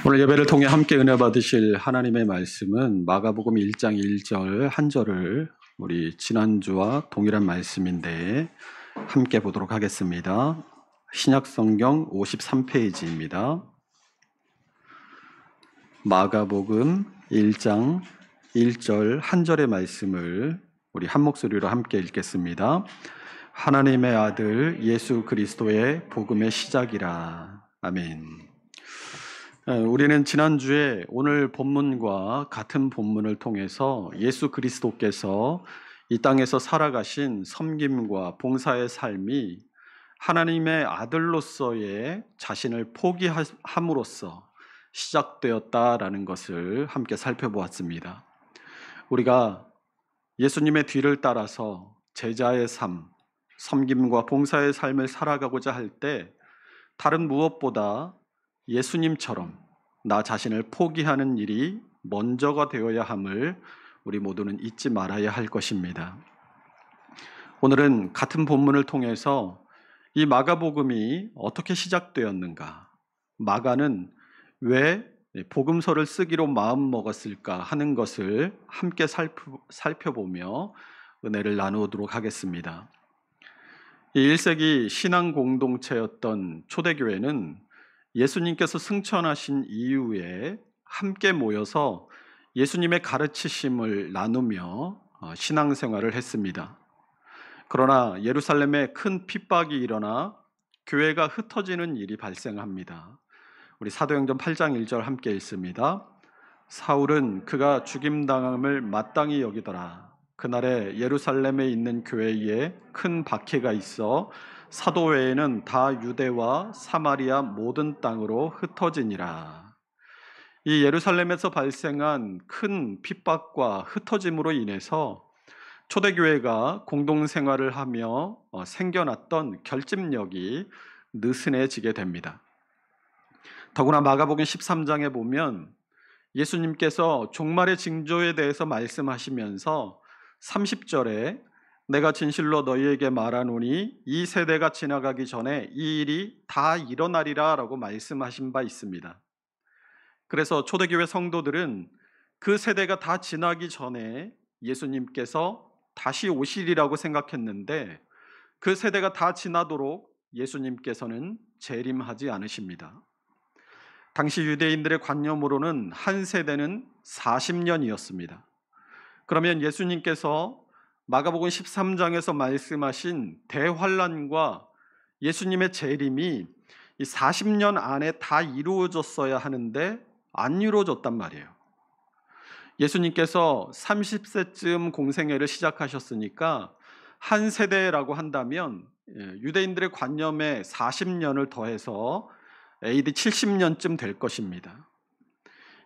오늘 예배를 통해 함께 은혜 받으실 하나님의 말씀은 마가복음 1장 1절 한 절을 우리 지난주와 동일한 말씀인데 함께 보도록 하겠습니다. 신약성경 53페이지입니다. 마가복음 1장 1절 한 절의 말씀을 우리 한 목소리로 함께 읽겠습니다. 하나님의 아들 예수 그리스도의 복음의 시작이라. 아멘. 우리는 지난주에 오늘 본문과 같은 본문을 통해서 예수 그리스도께서 이 땅에서 살아가신 섬김과 봉사의 삶이 하나님의 아들로서의 자신을 포기함으로써 시작되었다라는 것을 함께 살펴보았습니다. 우리가 예수님의 뒤를 따라서 제자의 삶, 섬김과 봉사의 삶을 살아가고자 할 때 다른 무엇보다 예수님처럼 나 자신을 포기하는 일이 먼저가 되어야 함을 우리 모두는 잊지 말아야 할 것입니다. 오늘은 같은 본문을 통해서 이 마가복음이 어떻게 시작되었는가, 마가는 왜 복음서를 쓰기로 마음먹었을까 하는 것을 함께 살펴보며 은혜를 나누도록 하겠습니다. 이 1세기 신앙 공동체였던 초대교회는 예수님께서 승천하신 이후에 함께 모여서 예수님의 가르치심을 나누며 신앙생활을 했습니다. 그러나 예루살렘에 큰 핍박이 일어나 교회가 흩어지는 일이 발생합니다. 우리 사도행전 8장 1절 함께 읽습니다. 사울은 그가 죽임당함을 마땅히 여기더라. 그날에 예루살렘에 있는 교회에 큰 박해가 있어 사도 외에는 다 유대와 사마리아 모든 땅으로 흩어지니라. 이 예루살렘에서 발생한 큰 핍박과 흩어짐으로 인해서 초대교회가 공동생활을 하며 생겨났던 결집력이 느슨해지게 됩니다. 더구나 마가복음 13장에 보면 예수님께서 종말의 징조에 대해서 말씀하시면서 30절에 내가 진실로 너희에게 말하노니 이 세대가 지나가기 전에 이 일이 다 일어나리라 라고 말씀하신 바 있습니다. 그래서 초대교회 성도들은 그 세대가 다 지나기 전에 예수님께서 다시 오시리라고 생각했는데 그 세대가 다 지나도록 예수님께서는 재림하지 않으십니다. 당시 유대인들의 관념으로는 한 세대는 40년이었습니다. 그러면 예수님께서 마가복음 13장에서 말씀하신 대환란과 예수님의 재림이 이 40년 안에 다 이루어졌어야 하는데 안 이루어졌단 말이에요. 예수님께서 30세쯤 공생애를 시작하셨으니까 한 세대라고 한다면 유대인들의 관념에 40년을 더해서 AD 70년쯤 될 것입니다.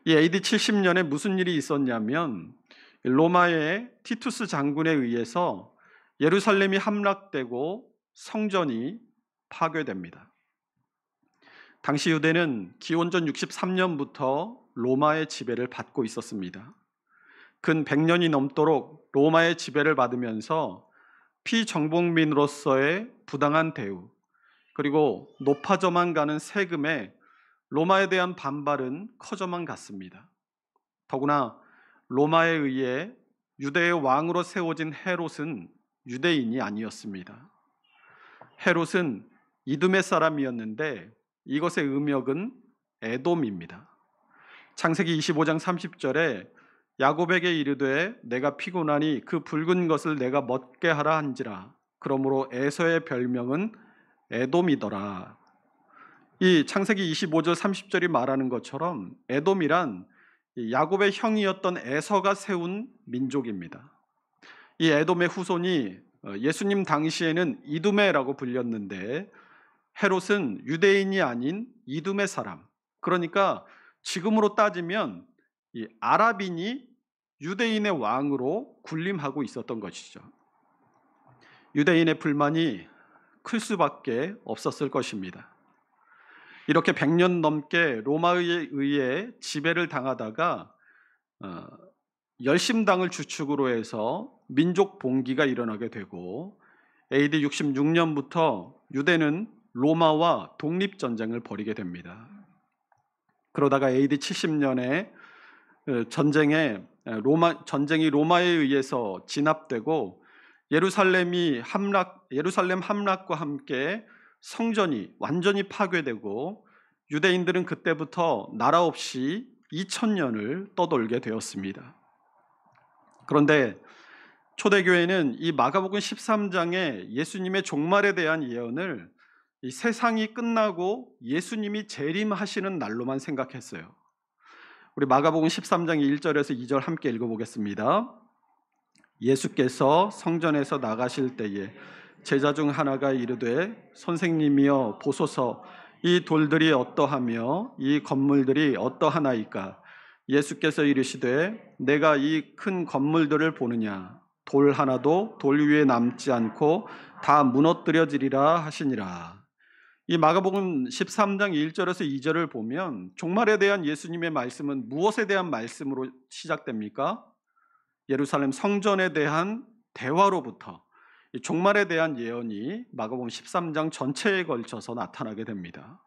이 AD 70년에 무슨 일이 있었냐면 로마의 티투스 장군에 의해서 예루살렘이 함락되고 성전이 파괴됩니다. 당시 유대는 기원전 63년부터 로마의 지배를 받고 있었습니다. 근 100년이 넘도록 로마의 지배를 받으면서 피정복민으로서의 부당한 대우, 그리고 높아져만 가는 세금에 로마에 대한 반발은 커져만 갔습니다. 더구나 로마에 의해 유대의 왕으로 세워진 헤롯은 유대인이 아니었습니다. 헤롯은 이두메 사람이었는데 이것의 음역은 에돔입니다. 창세기 25장 30절에 야곱에게 이르되 내가 피곤하니 그 붉은 것을 내가 먹게 하라 한지라. 그러므로 에서의 별명은 에돔이더라. 이 창세기 25절 30절이 말하는 것처럼 에돔이란 야곱의 형이었던 에서가 세운 민족입니다. 이 에돔의 후손이 예수님 당시에는 이두메라고 불렸는데 헤롯은 유대인이 아닌 이두메 사람, 그러니까 지금으로 따지면 이 아랍인이 유대인의 왕으로 군림하고 있었던 것이죠. 유대인의 불만이 클 수밖에 없었을 것입니다. 이렇게 100년 넘게 로마에 의해 지배를 당하다가 열심당을 주축으로 해서 민족 봉기가 일어나게 되고 AD 66년부터 유대는 로마와 독립전쟁을 벌이게 됩니다. 그러다가 AD 70년에 전쟁이 로마에 의해서 진압되고 예루살렘 함락과 함께 성전이 완전히 파괴되고 유대인들은 그때부터 나라 없이 2000년을 떠돌게 되었습니다. 그런데 초대교회는 이 마가복음 13장에 예수님의 종말에 대한 예언을 이 세상이 끝나고 예수님이 재림하시는 날로만 생각했어요. 우리 마가복음 13장 1절에서 2절 함께 읽어보겠습니다. 예수께서 성전에서 나가실 때에 제자 중 하나가 이르되 선생님이여 보소서 이 돌들이 어떠하며 이 건물들이 어떠하나이까? 예수께서 이르시되 내가 이 큰 건물들을 보느냐? 돌 하나도 돌 위에 남지 않고 다 무너뜨려지리라 하시니라. 이 마가복음 13장 1절에서 2절을 보면 종말에 대한 예수님의 말씀은 무엇에 대한 말씀으로 시작됩니까? 예루살렘 성전에 대한 대화로부터 이 종말에 대한 예언이 마가복음 13장 전체에 걸쳐서 나타나게 됩니다.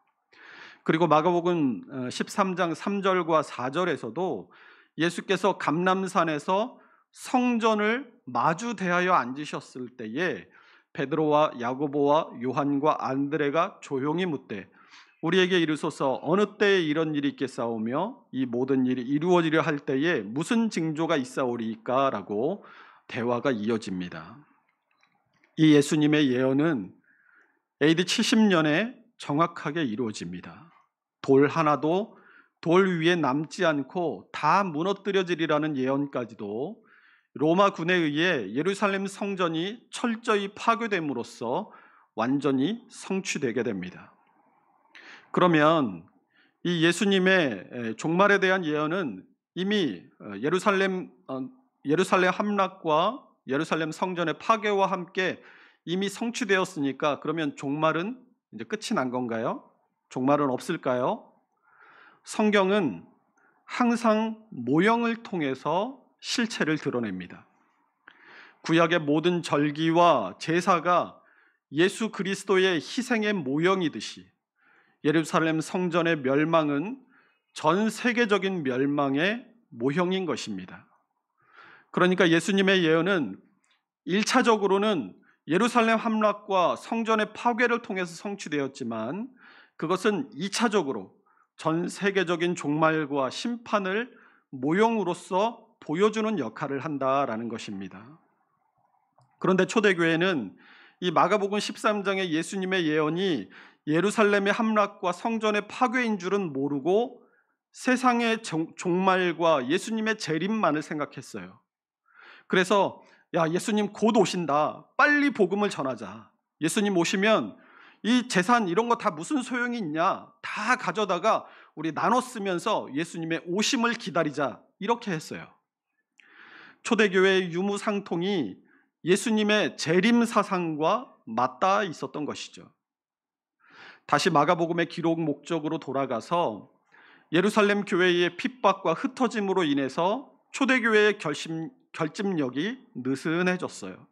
그리고 마가복음 13장 3절과 4절에서도 예수께서 감람산에서 성전을 마주 대하여 앉으셨을 때에 베드로와 야고보와 요한과 안드레가 조용히 묻되 우리에게 이르소서 어느 때에 이런 일이 있겠사오며 이 모든 일이 이루어지려 할 때에 무슨 징조가 있사오리이까? 라고 대화가 이어집니다. 이 예수님의 예언은 AD 70년에 정확하게 이루어집니다. 돌 하나도 돌 위에 남지 않고 다 무너뜨려지리라는 예언까지도 로마 군에 의해 예루살렘 성전이 철저히 파괴됨으로써 완전히 성취되게 됩니다. 그러면 이 예수님의 종말에 대한 예언은 이미 예루살렘 함락과 예루살렘 성전의 파괴와 함께 이미 성취되었으니까 그러면 종말은 이제 끝이 난 건가요? 종말은 없을까요? 성경은 항상 모형을 통해서 실체를 드러냅니다. 구약의 모든 절기와 제사가 예수 그리스도의 희생의 모형이듯이 예루살렘 성전의 멸망은 전 세계적인 멸망의 모형인 것입니다. 그러니까 예수님의 예언은 1차적으로는 예루살렘 함락과 성전의 파괴를 통해서 성취되었지만 그것은 2차적으로 전 세계적인 종말과 심판을 모형으로서 보여주는 역할을 한다라는 것입니다. 그런데 초대교회는 이 마가복음 13장의 예수님의 예언이 예루살렘의 함락과 성전의 파괴인 줄은 모르고 세상의 종말과 예수님의 재림만을 생각했어요. 그래서 예수님 곧 오신다. 빨리 복음을 전하자. 예수님 오시면 이 재산 이런 거 다 무슨 소용이 있냐? 다 가져다가 우리 나눠 쓰면서 예수님의 오심을 기다리자. 이렇게 했어요. 초대교회의 유무상통이 예수님의 재림 사상과 맞닿아 있었던 것이죠. 다시 마가복음의 기록 목적으로 돌아가서 예루살렘 교회의 핍박과 흩어짐으로 인해서 초대교회의 결집력이 느슨해졌어요.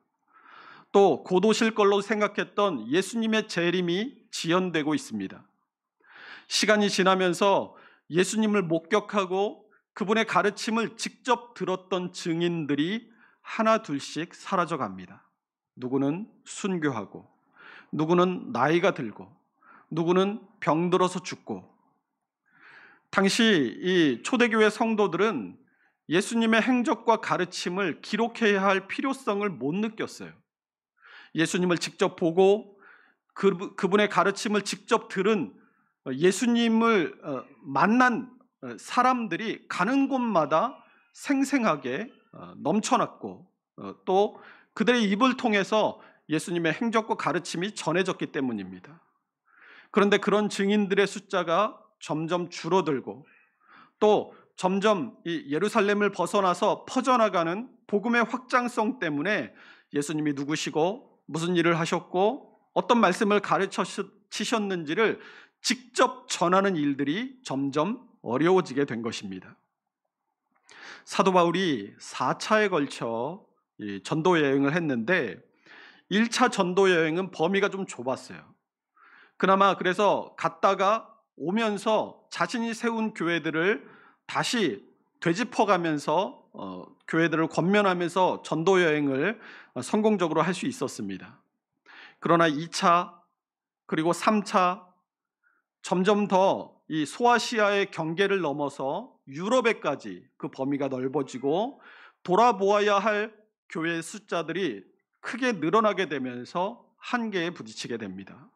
또 곧 오실 걸로 생각했던 예수님의 재림이 지연되고 있습니다. 시간이 지나면서 예수님을 목격하고 그분의 가르침을 직접 들었던 증인들이 하나 둘씩 사라져갑니다. 누구는 순교하고 누구는 나이가 들고 누구는 병들어서 죽고 당시 이 초대교회 성도들은 예수님의 행적과 가르침을 기록해야 할 필요성을 못 느꼈어요. 예수님을 직접 보고 그분의 가르침을 직접 들은 예수님을 만난 사람들이 가는 곳마다 생생하게 넘쳐났고 또 그들의 입을 통해서 예수님의 행적과 가르침이 전해졌기 때문입니다. 그런데 그런 증인들의 숫자가 점점 줄어들고 또 점점 이 예루살렘을 벗어나서 퍼져나가는 복음의 확장성 때문에 예수님이 누구시고 무슨 일을 하셨고 어떤 말씀을 가르치셨는지를 직접 전하는 일들이 점점 어려워지게 된 것입니다. 사도 바울이 4차에 걸쳐 전도 여행을 했는데 1차 전도 여행은 범위가 좀 좁았어요. 그나마 그래서 갔다가 오면서 자신이 세운 교회들을 다시 되짚어가면서 교회들을 권면하면서 전도 여행을 성공적으로 할 수 있었습니다. 그러나 2차 그리고 3차 점점 더 이 소아시아의 경계를 넘어서 유럽에까지 그 범위가 넓어지고 돌아보아야 할 교회의 숫자들이 크게 늘어나게 되면서 한계에 부딪히게 됩니다.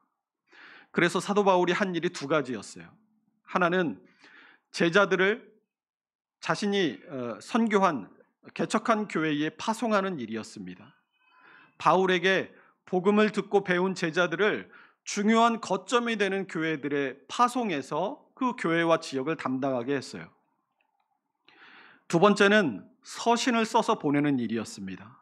그래서 사도 바울이 한 일이 두 가지였어요. 하나는 제자들을 자신이 선교한 개척한 교회에 파송하는 일이었습니다. 바울에게 복음을 듣고 배운 제자들을 중요한 거점이 되는 교회들에 파송해서 그 교회와 지역을 담당하게 했어요. 두 번째는 서신을 써서 보내는 일이었습니다.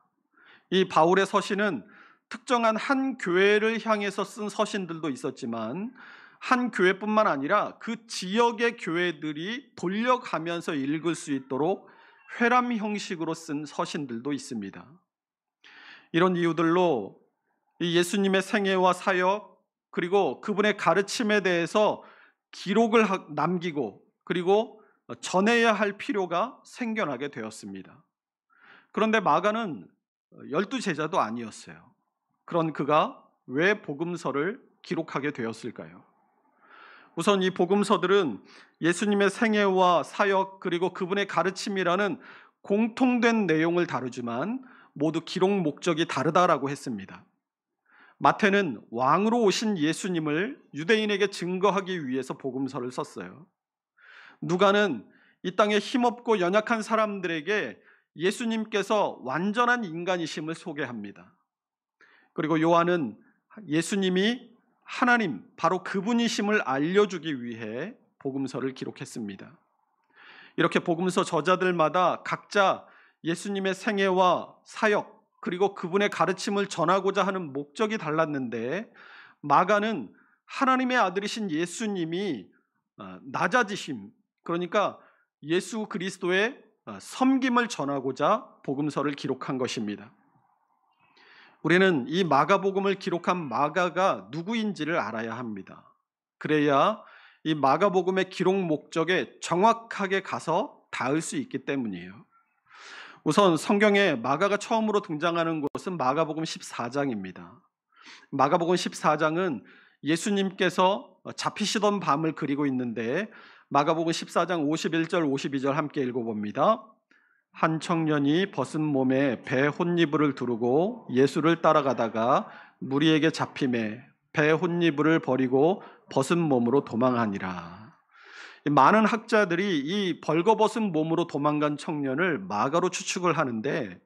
이 바울의 서신은 특정한 한 교회를 향해서 쓴 서신들도 있었지만 한 교회뿐만 아니라 그 지역의 교회들이 돌려가면서 읽을 수 있도록 회람 형식으로 쓴 서신들도 있습니다. 이런 이유들로 이 예수님의 생애와 사역 그리고 그분의 가르침에 대해서 기록을 남기고 그리고 전해야 할 필요가 생겨나게 되었습니다. 그런데 마가는 12제자도 아니었어요. 그런 그가 왜 복음서를 기록하게 되었을까요? 우선 이 복음서들은 예수님의 생애와 사역 그리고 그분의 가르침이라는 공통된 내용을 다루지만 모두 기록 목적이 다르다라고 했습니다. 마태는 왕으로 오신 예수님을 유대인에게 증거하기 위해서 복음서를 썼어요. 누가는 이 땅에 힘없고 연약한 사람들에게 예수님께서 완전한 인간이심을 소개합니다. 그리고 요한은 예수님이 하나님, 바로 그분이심을 알려주기 위해 복음서를 기록했습니다. 이렇게 복음서 저자들마다 각자 예수님의 생애와 사역 그리고 그분의 가르침을 전하고자 하는 목적이 달랐는데 마가는 하나님의 아들이신 예수님이 낮아지심, 그러니까 예수 그리스도의 섬김을 전하고자 복음서를 기록한 것입니다. 우리는 이 마가복음을 기록한 마가가 누구인지를 알아야 합니다. 그래야 이 마가복음의 기록 목적에 정확하게 가서 닿을 수 있기 때문이에요. 우선 성경에 마가가 처음으로 등장하는 곳은 마가복음 14장입니다. 마가복음 14장은 예수님께서 잡히시던 밤을 그리고 있는데 마가복음 14장 51절 52절 함께 읽어봅니다. 한 청년이 벗은 몸에 배 혼이불을 두르고 예수를 따라가다가 무리에게 잡힘에 배 혼이불을 버리고 벗은 몸으로 도망하니라. 많은 학자들이 이 벌거벗은 몸으로 도망간 청년을 마가로 추측을 하는데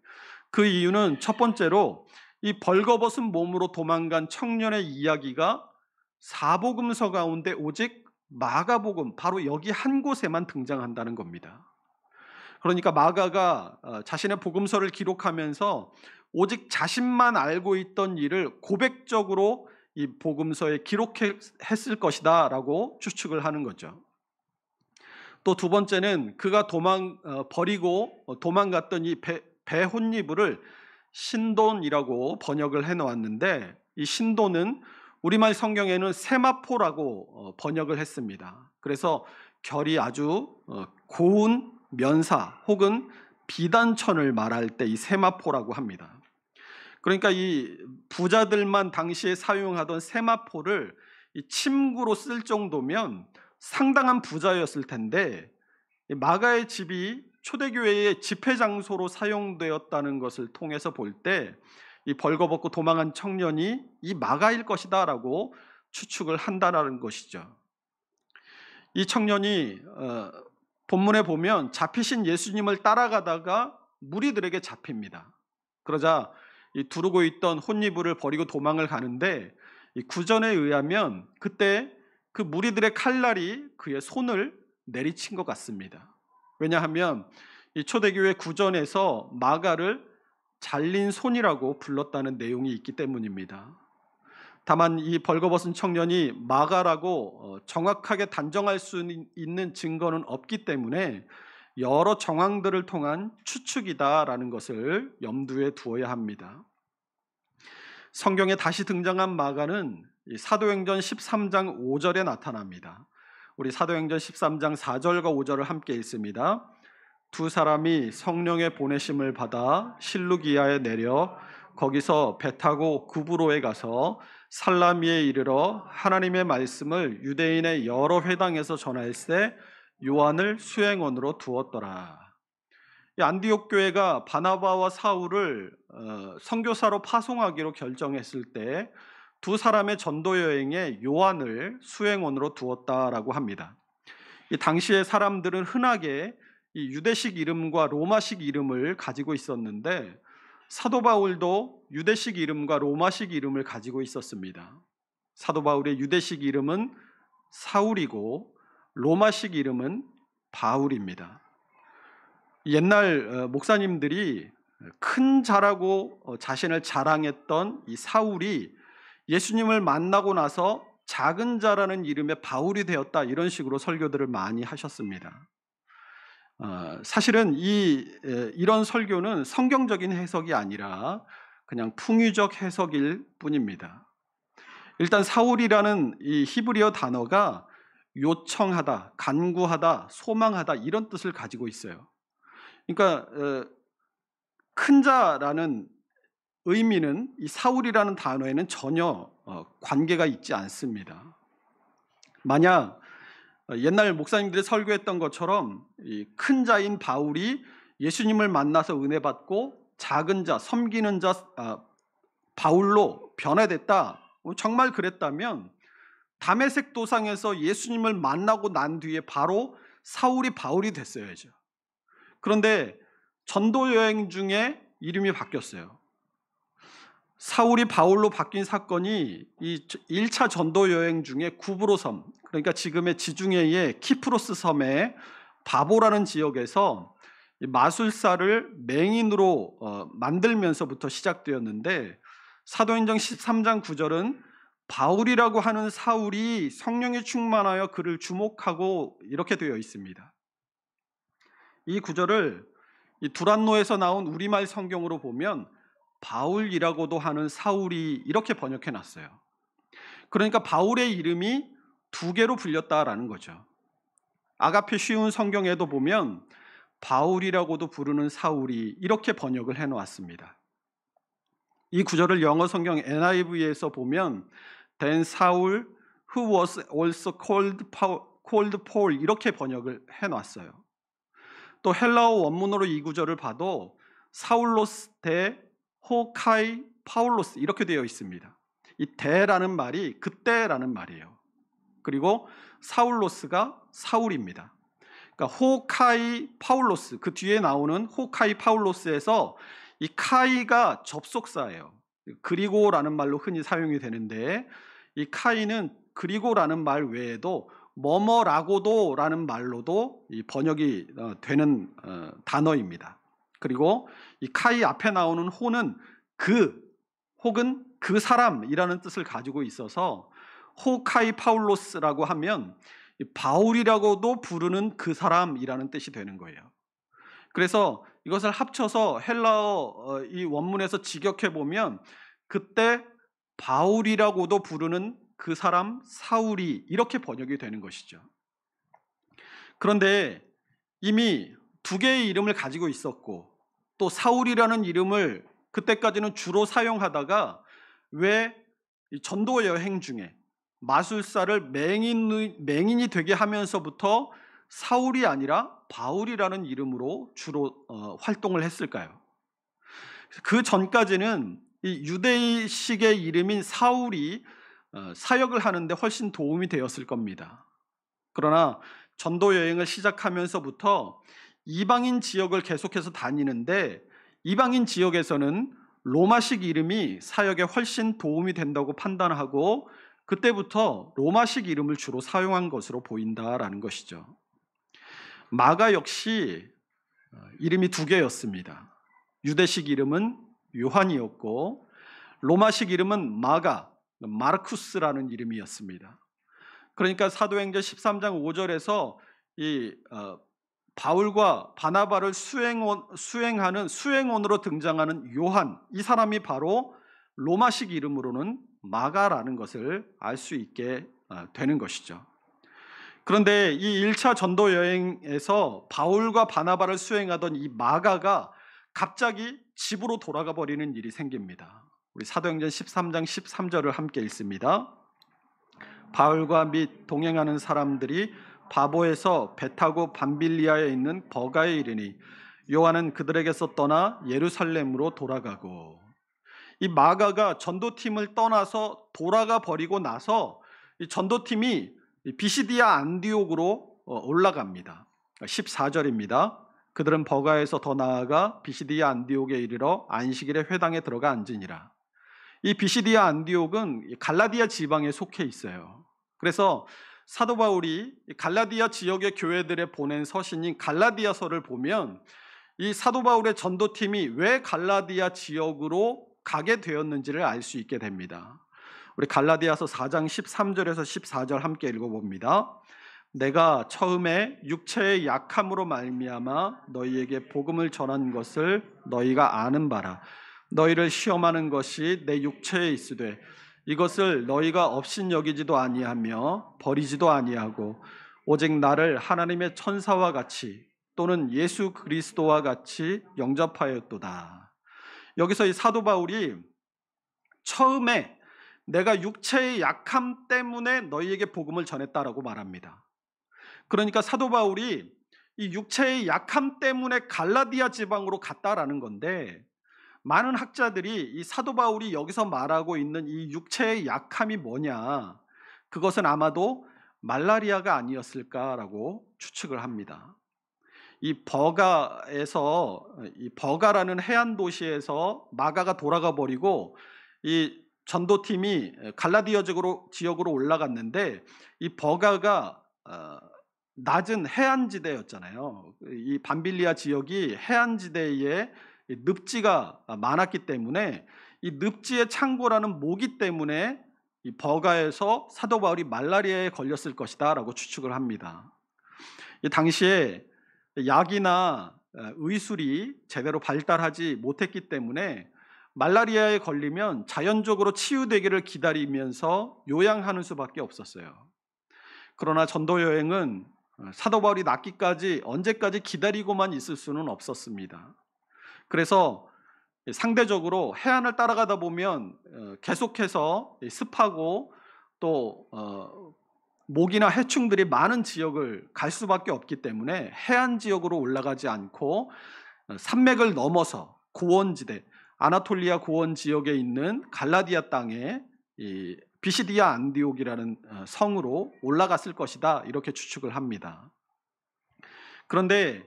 그 이유는 첫 번째로 이 벌거벗은 몸으로 도망간 청년의 이야기가 사복음서 가운데 오직 마가복음 바로 여기 한 곳에만 등장한다는 겁니다. 그러니까 마가가 자신의 복음서를 기록하면서 오직 자신만 알고 있던 일을 고백적으로 이 복음서에 기록했을 것이다 라고 추측을 하는 거죠. 또 두 번째는 그가 버리고 도망갔던 이 배 혼이불을 신돈이라고 번역을 해놓았는데 이 신돈은 우리말 성경에는 세마포라고 번역을 했습니다. 그래서 결이 아주 고운 면사 혹은 비단천을 말할 때 이 세마포라고 합니다. 그러니까 이 부자들만 당시에 사용하던 세마포를 이 침구로 쓸 정도면 상당한 부자였을 텐데 마가의 집이 초대교회의 집회 장소로 사용되었다는 것을 통해서 볼 때 이 벌거벗고 도망한 청년이 이 마가일 것이다 라고 추측을 한다는 것이죠. 이 청년이 본문에 보면 잡히신 예수님을 따라가다가 무리들에게 잡힙니다. 그러자 이 두르고 있던 혼이불을 버리고 도망을 가는데 이 구전에 의하면 그때 그 무리들의 칼날이 그의 손을 내리친 것 같습니다. 왜냐하면 이 초대교회 구전에서 마가를 잘린 손이라고 불렀다는 내용이 있기 때문입니다. 다만 이 벌거벗은 청년이 마가라고 정확하게 단정할 수 있는 증거는 없기 때문에 여러 정황들을 통한 추측이다라는 것을 염두에 두어야 합니다. 성경에 다시 등장한 마가는 사도행전 13장 5절에 나타납니다. 우리 사도행전 13장 4절과 5절을 함께 읽습니다. 두 사람이 성령의 보내심을 받아 실루기아에 내려 거기서 배 타고 구브로에 가서 살라미에 이르러 하나님의 말씀을 유대인의 여러 회당에서 전할세 요한을 수행원으로 두었더라. 이 안디옥 교회가 바나바와 사울을 선교사로 파송하기로 결정했을 때 두 사람의 전도 여행에 요한을 수행원으로 두었다라고 합니다. 이 당시의 사람들은 흔하게 이 유대식 이름과 로마식 이름을 가지고 있었는데 사도 바울도 유대식 이름과 로마식 이름을 가지고 있었습니다. 사도 바울의 유대식 이름은 사울이고 로마식 이름은 바울입니다. 옛날 목사님들이 큰 자라고 자신을 자랑했던 이 사울이 예수님을 만나고 나서 작은 자라는 이름의 바울이 되었다, 이런 식으로 설교들을 많이 하셨습니다. 사실은 이런 설교는 성경적인 해석이 아니라 그냥 풍유적 해석일 뿐입니다. 일단 사울이라는 이 히브리어 단어가 요청하다, 간구하다, 소망하다 이런 뜻을 가지고 있어요. 그러니까 큰 자라는 의미는 이 사울이라는 단어에는 전혀 관계가 있지 않습니다. 만약 옛날 목사님들이 설교했던 것처럼 이 큰 자인 바울이 예수님을 만나서 은혜 받고 작은 자, 섬기는 자 바울로 변화됐다, 정말 그랬다면 다메섹 도상에서 예수님을 만나고 난 뒤에 바로 사울이 바울이 됐어야죠. 그런데 전도 여행 중에 이름이 바뀌었어요. 사울이 바울로 바뀐 사건이 이 1차 전도 여행 중에 구브로 섬, 그러니까 지금의 지중해의 키프로스 섬의 바보라는 지역에서 마술사를 맹인으로 만들면서부터 시작되었는데, 사도행전 13장 9절은 바울이라고 하는 사울이 성령에 충만하여 그를 주목하고 이렇게 되어 있습니다. 이 구절을 이 두란노에서 나온 우리말 성경으로 보면 바울이라고도 하는 사울이 이렇게 번역해 놨어요. 그러니까 바울의 이름이 두 개로 불렸다라는 거죠. 아가페 쉬운 성경에도 보면 바울이라고도 부르는 사울이 이렇게 번역을 해 놓았습니다. 이 구절을 영어 성경 NIV에서 보면 Then Saul, who was also called Paul 이렇게 번역을 해 놨어요. 또 헬라어 원문으로 이 구절을 봐도 사울로스 대 호카이 파울로스 이렇게 되어 있습니다. 이 대라는 말이 그때라는 말이에요. 그리고 사울로스가 사울입니다. 그러니까 호카이 파울로스, 그 뒤에 나오는 호카이 파울로스에서 이 카이가 접속사예요. 그리고라는 말로 흔히 사용이 되는데, 이 카이는 그리고라는 말 외에도 뭐뭐라고도라는 말로도 이 번역이 되는 단어입니다. 그리고 이 카이 앞에 나오는 호는 그 혹은 그 사람이라는 뜻을 가지고 있어서 호카이 파울로스라고 하면 바울이라고도 부르는 그 사람이라는 뜻이 되는 거예요. 그래서 이것을 합쳐서 헬라어 이 원문에서 직역해 보면 그때 바울이라고도 부르는 그 사람 사울이 이렇게 번역이 되는 것이죠. 그런데 이미 두 개의 이름을 가지고 있었고 또 사울이라는 이름을 그때까지는 주로 사용하다가 왜 전도 여행 중에 마술사를 맹인이 되게 하면서부터 사울이 아니라 바울이라는 이름으로 주로 활동을 했을까요? 그 전까지는 이 유대식의 이름인 사울이 사역을 하는데 훨씬 도움이 되었을 겁니다. 그러나 전도 여행을 시작하면서부터 이방인 지역을 계속해서 다니는데 이방인 지역에서는 로마식 이름이 사역에 훨씬 도움이 된다고 판단하고 그때부터 로마식 이름을 주로 사용한 것으로 보인다라는 것이죠. 마가 역시 이름이 두 개였습니다. 유대식 이름은 요한이었고 로마식 이름은 마르쿠스라는 이름이었습니다. 그러니까 사도행전 13장 5절에서 이 바울과 바나바를 수행하는 수행원으로 등장하는 요한, 이 사람이 바로 로마식 이름으로는 마가라는 것을 알 수 있게 되는 것이죠. 그런데 이 1차 전도 여행에서 바울과 바나바를 수행하던 이 마가가 갑자기 집으로 돌아가 버리는 일이 생깁니다. 우리 사도행전 13장 13절을 함께 읽습니다. 바울과 및 동행하는 사람들이 바보에서 배 타고 밤빌리아에 있는 버가에 이르니 요한은 그들에게서 떠나 예루살렘으로 돌아가고, 이 마가가 전도팀을 떠나서 돌아가 버리고 나서 이 전도팀이 비시디아 안디옥으로 올라갑니다. 14절입니다. 그들은 버가에서 더 나아가 비시디아 안디옥에 이르러 안식일에 회당에 들어가 앉으니라. 이 비시디아 안디옥은 갈라디아 지방에 속해 있어요. 그래서 사도 바울이 갈라디아 지역의 교회들에 보낸 서신인 갈라디아서를 보면 이 사도 바울의 전도팀이 왜 갈라디아 지역으로 가게 되었는지를 알 수 있게 됩니다. 우리 갈라디아서 4장 13절에서 14절 함께 읽어봅니다. 내가 처음에 육체의 약함으로 말미암아 너희에게 복음을 전한 것을 너희가 아는 바라. 너희를 시험하는 것이 내 육체에 있으되 이것을 너희가 업신여기지도 아니하며 버리지도 아니하고 오직 나를 하나님의 천사와 같이 또는 예수 그리스도와 같이 영접하였도다. 여기서 이 사도 바울이 처음에 내가 육체의 약함 때문에 너희에게 복음을 전했다라고 말합니다. 그러니까 사도 바울이 이 육체의 약함 때문에 갈라디아 지방으로 갔다라는 건데, 많은 학자들이 이 사도 바울이 여기서 말하고 있는 이 육체의 약함이 뭐냐, 그것은 아마도 말라리아가 아니었을까라고 추측을 합니다. 이 버가라는 해안 도시에서 마가가 돌아가 버리고 이 전도팀이 갈라디아 지역으로 올라갔는데, 이 버가가 낮은 해안지대였잖아요. 이 밤빌리아 지역이 해안지대에 늪지가 많았기 때문에 이 늪지의 창고라는 모기 때문에 이 버가에서 사도 바울이 말라리아에 걸렸을 것이다 라고 추측을 합니다. 이 당시에 약이나 의술이 제대로 발달하지 못했기 때문에 말라리아에 걸리면 자연적으로 치유되기를 기다리면서 요양하는 수밖에 없었어요. 그러나 전도 여행은 사도 바울이 낫기까지 언제까지 기다리고만 있을 수는 없었습니다. 그래서 상대적으로 해안을 따라가다 보면 계속해서 습하고 또 모기나 해충들이 많은 지역을 갈 수밖에 없기 때문에 해안 지역으로 올라가지 않고 산맥을 넘어서 고원지대, 아나톨리아 고원 지역에 있는 갈라디아 땅에 이 비시디아 안디옥이라는 성으로 올라갔을 것이다, 이렇게 추측을 합니다. 그런데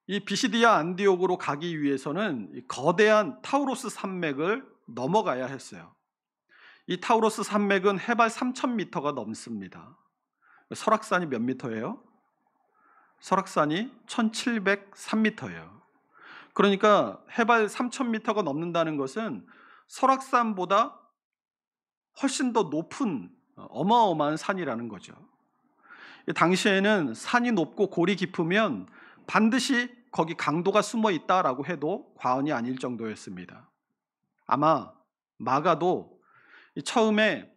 이 비시디아 안디옥으로 가기 위해서는 거대한 타우로스 산맥을 넘어가야 했어요. 이 타우로스 산맥은 해발 3,000m가 넘습니다. 설악산이 몇 미터예요? 설악산이 1,703m예요. 그러니까 해발 3,000m가 넘는다는 것은 설악산보다 훨씬 더 높은 어마어마한 산이라는 거죠. 당시에는 산이 높고 골이 깊으면 반드시 거기 강도가 숨어 있다라고 해도 과언이 아닐 정도였습니다. 아마 마가도 처음에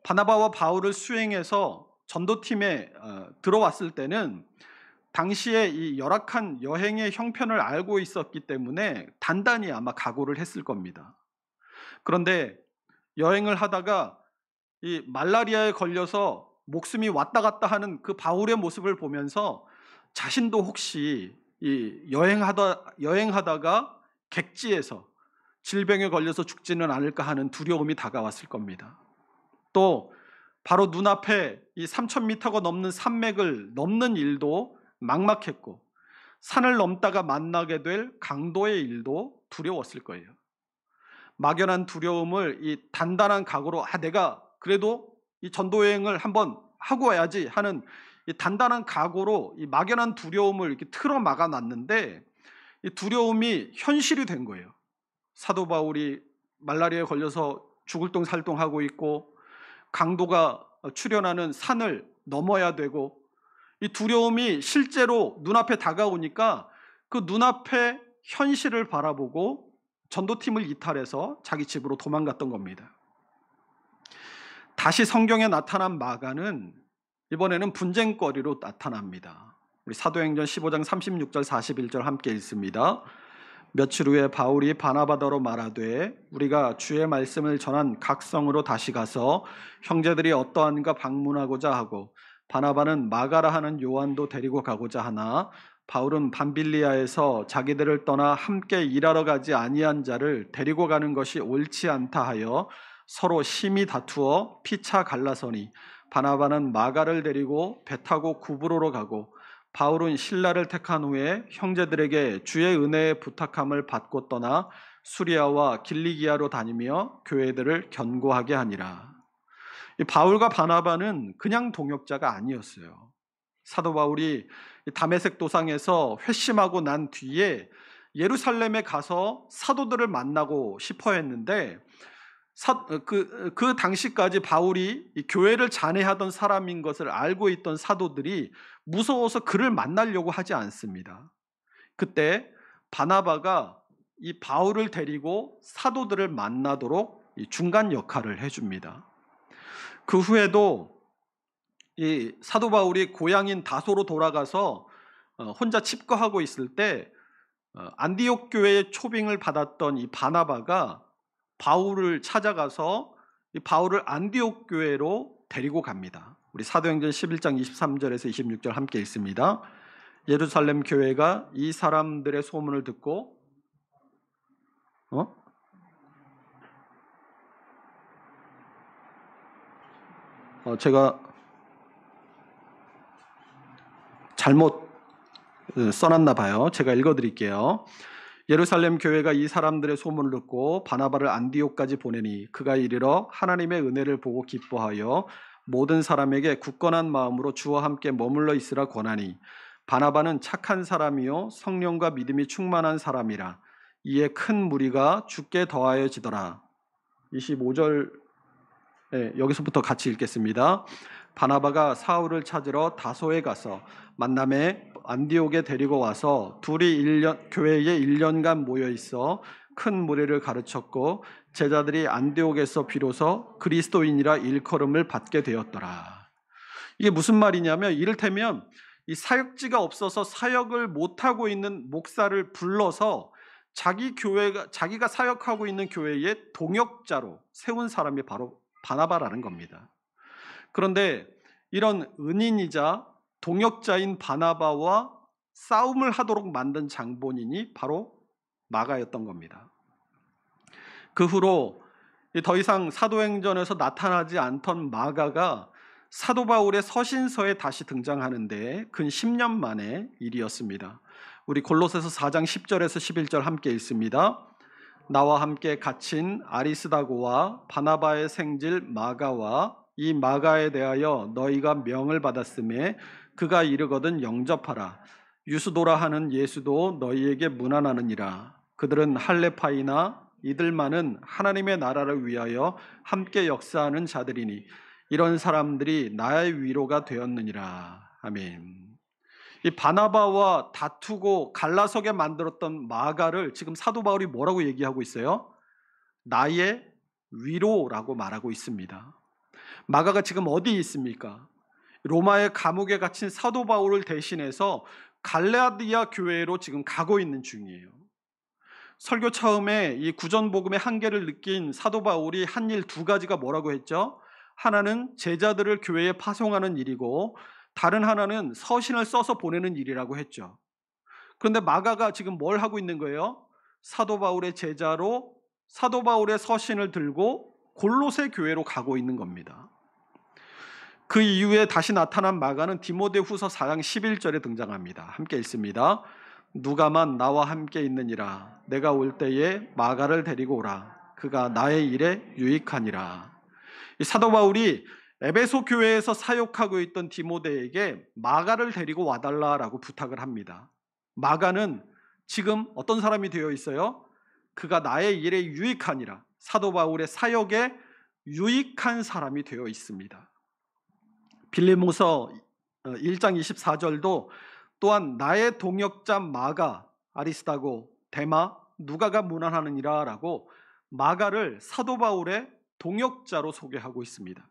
바나바와 바울을 수행해서 전도팀에 들어왔을 때는 당시에 이 열악한 여행의 형편을 알고 있었기 때문에 단단히 아마 각오를 했을 겁니다. 그런데 여행을 하다가 이 말라리아에 걸려서 목숨이 왔다 갔다 하는 그 바울의 모습을 보면서 자신도 혹시 이 여행하다가 객지에서 질병에 걸려서 죽지는 않을까 하는 두려움이 다가왔을 겁니다. 또 바로 눈앞에 이 3,000m가 넘는 산맥을 넘는 일도 막막했고, 산을 넘다가 만나게 될 강도의 일도 두려웠을 거예요. 막연한 두려움을 이 단단한 각오로 내가 그래도 이 전도여행을 한번 하고 와야지 하는 이 단단한 각오로 이 막연한 두려움을 이렇게 틀어 막아놨는데, 이 두려움이 현실이 된 거예요. 사도 바울이 말라리아에 걸려서 죽을 똥살똥하고 있고, 강도가 출현하는 산을 넘어야 되고, 이 두려움이 실제로 눈앞에 다가오니까 그 눈앞의 현실을 바라보고 전도팀을 이탈해서 자기 집으로 도망갔던 겁니다. 다시 성경에 나타난 마가는 이번에는 분쟁거리로 나타납니다. 우리 사도행전 15장 36절 41절 함께 읽습니다. 며칠 후에 바울이 바나바더로 말하되 우리가 주의 말씀을 전한 각 성으로 다시 가서 형제들이 어떠한가 방문하고자 하고 바나바는 마가라 하는 요한도 데리고 가고자 하나 바울은 밤빌리아에서 자기들을 떠나 함께 일하러 가지 아니한 자를 데리고 가는 것이 옳지 않다 하여 서로 심히 다투어 피차 갈라서니 바나바는 마가를 데리고 배 타고 구브로로 가고 바울은 신라를 택한 후에 형제들에게 주의 은혜에 부탁함을 받고 떠나 수리아와 길리기아로 다니며 교회들을 견고하게 하니라. 이 바울과 바나바는 그냥 동역자가 아니었어요. 사도 바울이 다메섹 도상에서 회심하고 난 뒤에 예루살렘에 가서 사도들을 만나고 싶어 했는데 그 당시까지 바울이 교회를 잔해하던 사람인 것을 알고 있던 사도들이 무서워서 그를 만나려고 하지 않습니다. 그때 바나바가 이 바울을 데리고 사도들을 만나도록 중간 역할을 해줍니다. 그 후에도 이 사도 바울이 고향인 다소로 돌아가서 혼자 칩거하고 있을 때 안디옥 교회의 초빙을 받았던 이 바나바가 바울을 찾아가서 이 바울을 안디옥 교회로 데리고 갑니다. 우리 사도행전 11장 23절에서 26절 함께 읽습니다. 예루살렘 교회가 이 사람들의 소문을 듣고 제가 잘못 써놨나 봐요. 제가 읽어드릴게요. 예루살렘 교회가 이 사람들의 소문을 듣고 바나바를 안디옥까지 보내니 그가 이르러 하나님의 은혜를 보고 기뻐하여 모든 사람에게 굳건한 마음으로 주와 함께 머물러 있으라 권하니 바나바는 착한 사람이요 성령과 믿음이 충만한 사람이라 이에 큰 무리가 주께 더하여지더라. 25절 여기서부터 같이 읽겠습니다. 바나바가 사울을 찾으러 다소에 가서 만남에 안디옥에 데리고 와서 둘이 교회에 1년간 모여 있어 큰 무리를 가르쳤고 제자들이 안디옥에서 비로소 그리스도인이라 일컬음을 받게 되었더라. 이게 무슨 말이냐면 이를테면 이 사역지가 없어서 사역을 못하고 있는 목사를 불러서 자기가 사역하고 있는 교회의 동역자로 세운 사람이 바로 바나바라는 겁니다. 그런데 이런 은인이자 동역자인 바나바와 싸움을 하도록 만든 장본인이 바로 마가였던 겁니다. 그 후로 더 이상 사도행전에서 나타나지 않던 마가가 사도 바울의 서신서에 다시 등장하는데 근 10년 만의 일이었습니다. 우리 골로새서 4장 10절에서 11절 함께 읽습니다. 나와 함께 갇힌 아리스다고와 바나바의 생질 마가와 이 마가에 대하여 너희가 명을 받았음에 그가 이르거든 영접하라. 유스도라 하는 예수도 너희에게 문안하느니라. 그들은 할레파이나 이들만은 하나님의 나라를 위하여 함께 역사하는 자들이니 이런 사람들이 나의 위로가 되었느니라. 아멘. 이 바나바와 다투고 갈라서게 만들었던 마가를 지금 사도 바울이 뭐라고 얘기하고 있어요? 나의 위로라고 말하고 있습니다. 마가가 지금 어디 있습니까? 로마의 감옥에 갇힌 사도 바울을 대신해서 갈라디아 교회로 지금 가고 있는 중이에요. 설교 처음에 이 구전복음의 한계를 느낀 사도 바울이 한 일 두 가지가 뭐라고 했죠? 하나는 제자들을 교회에 파송하는 일이고 다른 하나는 서신을 써서 보내는 일이라고 했죠. 그런데 마가가 지금 뭘 하고 있는 거예요? 사도 바울의 제자로 사도 바울의 서신을 들고 골로새 교회로 가고 있는 겁니다. 그 이후에 다시 나타난 마가는 디모데후서 4장 11절에 등장합니다. 함께 읽습니다. 누가만 나와 함께 있느니라. 내가 올 때에 마가를 데리고 오라. 그가 나의 일에 유익하니라. 이 사도 바울이 에베소 교회에서 사역하고 있던 디모데에게 마가를 데리고 와달라라고 부탁을 합니다. 마가는 지금 어떤 사람이 되어 있어요? 그가 나의 일에 유익하니라. 사도 바울의 사역에 유익한 사람이 되어 있습니다. 빌립보서 1장 24절도 또한 나의 동역자 마가, 아리스다고, 데마, 누가가 문안하느니라 라고 마가를 사도 바울의 동역자로 소개하고 있습니다.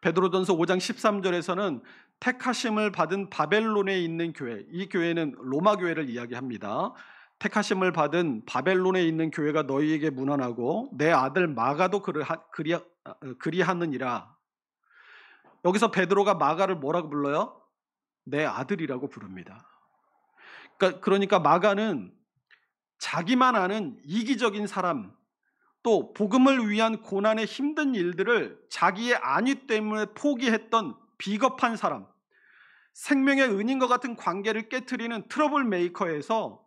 베드로전서 5장 13절에서는 택하심을 받은 바벨론에 있는 교회, 이 교회는 로마 교회를 이야기합니다. 택하심을 받은 바벨론에 있는 교회가 너희에게 문안하고 내 아들 마가도 그리하느니라. 여기서 베드로가 마가를 뭐라고 불러요? 내 아들이라고 부릅니다. 그러니까 마가는 자기만 아는 이기적인 사람, 또 복음을 위한 고난의 힘든 일들을 자기의 안위 때문에 포기했던 비겁한 사람, 생명의 은인과 같은 관계를 깨트리는 트러블 메이커에서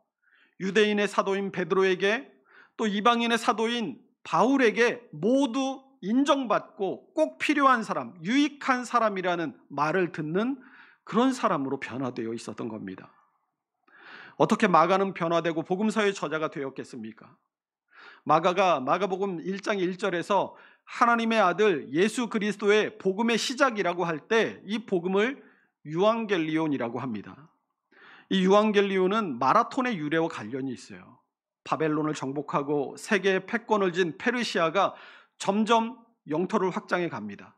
유대인의 사도인 베드로에게 또 이방인의 사도인 바울에게 모두 인정받고 꼭 필요한 사람, 유익한 사람이라는 말을 듣는 그런 사람으로 변화되어 있었던 겁니다. 어떻게 마가는 변화되고 복음서의 저자가 되었겠습니까? 마가가 마가복음 1장 1절에서 하나님의 아들 예수 그리스도의 복음의 시작이라고 할 때 이 복음을 유앙겔리온이라고 합니다. 이 유앙겔리온은 마라톤의 유래와 관련이 있어요. 바벨론을 정복하고 세계의 패권을 쥔 페르시아가 점점 영토를 확장해 갑니다.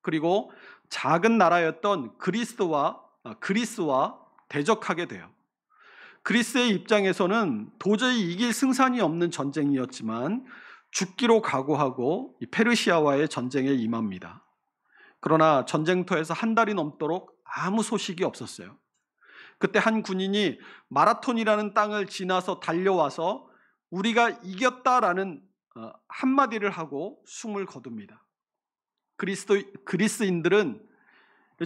그리고 작은 나라였던 그리스와 대적하게 돼요. 그리스의 입장에서는 도저히 이길 승산이 없는 전쟁이었지만 죽기로 각오하고 이 페르시아와의 전쟁에 임합니다. 그러나 전쟁터에서 한 달이 넘도록 아무 소식이 없었어요. 그때 한 군인이 마라톤이라는 땅을 지나서 달려와서 우리가 이겼다라는 한마디를 하고 숨을 거둡니다. 그리스인들은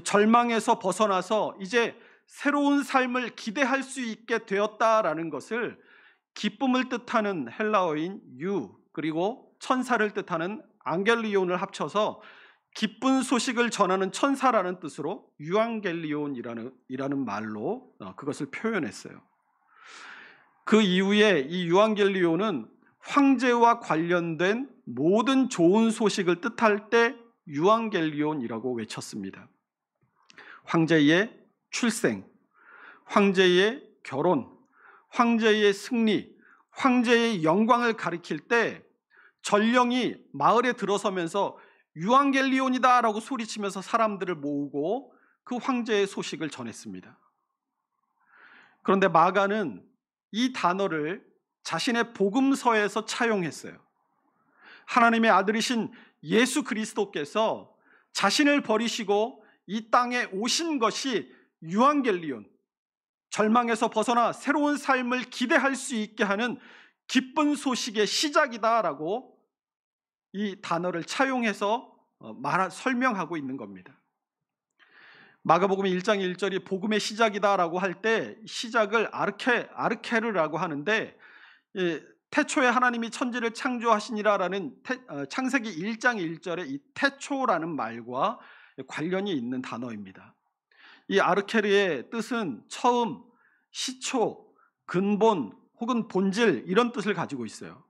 절망에서 벗어나서 이제 새로운 삶을 기대할 수 있게 되었다라는 것을 기쁨을 뜻하는 헬라어인 유 그리고 천사를 뜻하는 앙겔리온을 합쳐서 기쁜 소식을 전하는 천사라는 뜻으로 유앙겔리온이라는 말로 그것을 표현했어요. 그 이후에 이 유앙겔리온은 황제와 관련된 모든 좋은 소식을 뜻할 때 유앙겔리온이라고 외쳤습니다. 황제의 출생, 황제의 결혼, 황제의 승리, 황제의 영광을 가리킬 때 전령이 마을에 들어서면서 유앙겔리온이다 라고 소리치면서 사람들을 모으고 그 황제의 소식을 전했습니다. 그런데 마가는 이 단어를 자신의 복음서에서 차용했어요. 하나님의 아들이신 예수 그리스도께서 자신을 버리시고 이 땅에 오신 것이 유앙겔리온, 절망에서 벗어나 새로운 삶을 기대할 수 있게 하는 기쁜 소식의 시작이다라고 이 단어를 차용해서 설명하고 있는 겁니다. 마가복음 1장 1절이 복음의 시작이다라고 할 때 시작을 아르케르라고 하는데 태초에 하나님이 천지를 창조하시니라라는 창세기 1장 1절의 이 태초라는 말과 관련이 있는 단어입니다. 이 아르케르의 뜻은 처음, 시초, 근본 혹은 본질 이런 뜻을 가지고 있어요.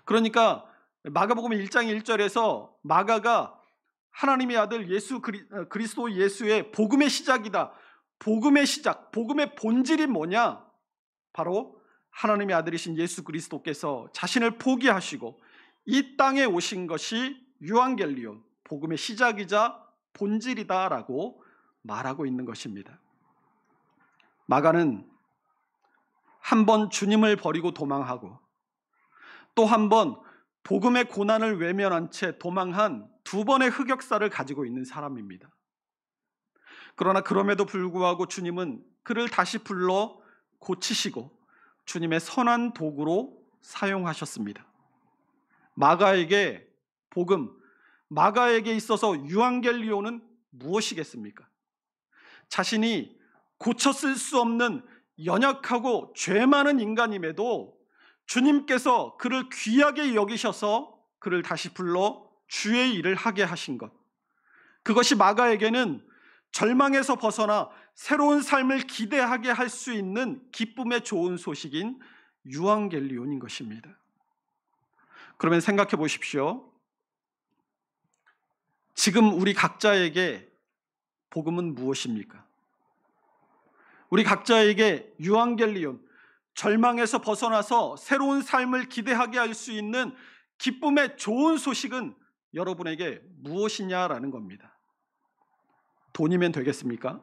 그러니까 마가복음 1장 1절에서 마가가 하나님의 아들 예수 그리스도 예수의 복음의 시작이다. 복음의 시작, 복음의 본질이 뭐냐? 바로 하나님의 아들이신 예수 그리스도께서 자신을 포기하시고 이 땅에 오신 것이 유앙겔리온, 복음의 시작이자 본질이다라고 말하고 있는 것입니다. 마가는 한 번 주님을 버리고 도망하고 또 한 번 복음의 고난을 외면한 채 도망한 두 번의 흑역사를 가지고 있는 사람입니다. 그러나 그럼에도 불구하고 주님은 그를 다시 불러 고치시고 주님의 선한 도구로 사용하셨습니다. 마가에게 복음, 마가에게 있어서 유앙겔리온은 무엇이겠습니까? 자신이 고쳤을 수 없는 연약하고 죄 많은 인간임에도 주님께서 그를 귀하게 여기셔서 그를 다시 불러 주의 일을 하게 하신 것, 그것이 마가에게는 절망에서 벗어나 새로운 삶을 기대하게 할 수 있는 기쁨의 좋은 소식인 유앙겔리온인 것입니다. 그러면 생각해 보십시오. 지금 우리 각자에게 복음은 무엇입니까? 우리 각자에게 유앙겔리온, 절망에서 벗어나서 새로운 삶을 기대하게 할 수 있는 기쁨의 좋은 소식은 여러분에게 무엇이냐라는 겁니다. 돈이면 되겠습니까?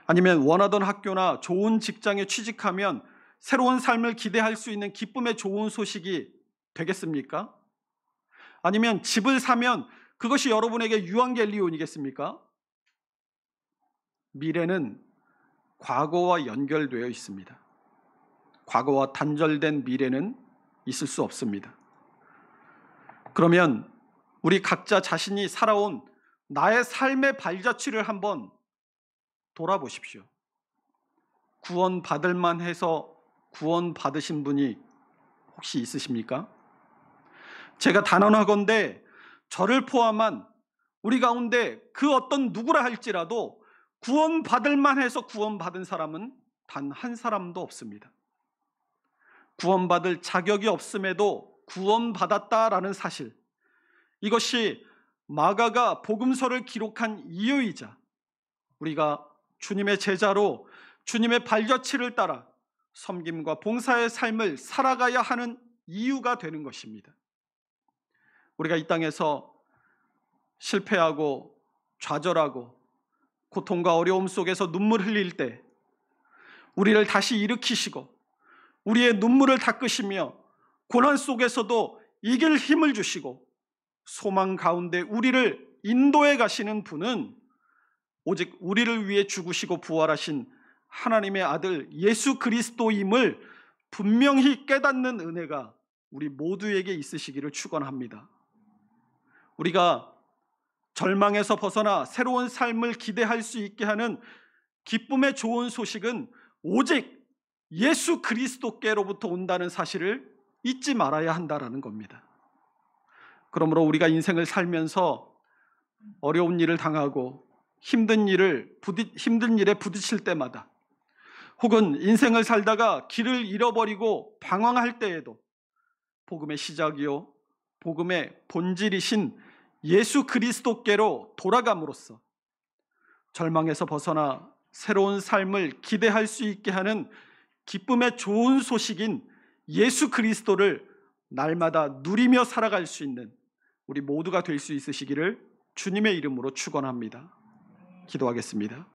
아니면 원하던 학교나 좋은 직장에 취직하면 새로운 삶을 기대할 수 있는 기쁨의 좋은 소식이 되겠습니까? 아니면 집을 사면 그것이 여러분에게 유앙겔리온이겠습니까? 미래는 과거와 연결되어 있습니다. 과거와 단절된 미래는 있을 수 없습니다. 그러면 우리 각자 자신이 살아온 나의 삶의 발자취를 한번 돌아보십시오. 구원받을 만해서 구원받으신 분이 혹시 있으십니까? 제가 단언하건대 저를 포함한 우리 가운데 그 어떤 누구라 할지라도 구원받을 만해서 구원받은 사람은 단 한 사람도 없습니다. 구원받을 자격이 없음에도 구원받았다라는 사실, 이것이 마가가 복음서를 기록한 이유이자 우리가 주님의 제자로 주님의 발자취를 따라 섬김과 봉사의 삶을 살아가야 하는 이유가 되는 것입니다. 우리가 이 땅에서 실패하고 좌절하고 고통과 어려움 속에서 눈물 흘릴 때 우리를 다시 일으키시고 우리의 눈물을 닦으시며 고난 속에서도 이길 힘을 주시고 소망 가운데 우리를 인도해 가시는 분은 오직 우리를 위해 죽으시고 부활하신 하나님의 아들 예수 그리스도임을 분명히 깨닫는 은혜가 우리 모두에게 있으시기를 축원합니다. 우리가 절망에서 벗어나 새로운 삶을 기대할 수 있게 하는 기쁨의 좋은 소식은 오직 예수 그리스도께로부터 온다는 사실을 잊지 말아야 한다는 겁니다. 그러므로 우리가 인생을 살면서 어려운 일을 당하고 힘든 일에 부딪힐 때마다, 혹은 인생을 살다가 길을 잃어버리고 방황할 때에도 복음의 시작이요 복음의 본질이신 예수 그리스도께로 돌아감으로써 절망에서 벗어나 새로운 삶을 기대할 수 있게 하는 기쁨의 좋은 소식인 예수 그리스도를 날마다 누리며 살아갈 수 있는 우리 모두가 될 수 있으시기를 주님의 이름으로 축원합니다. 기도하겠습니다.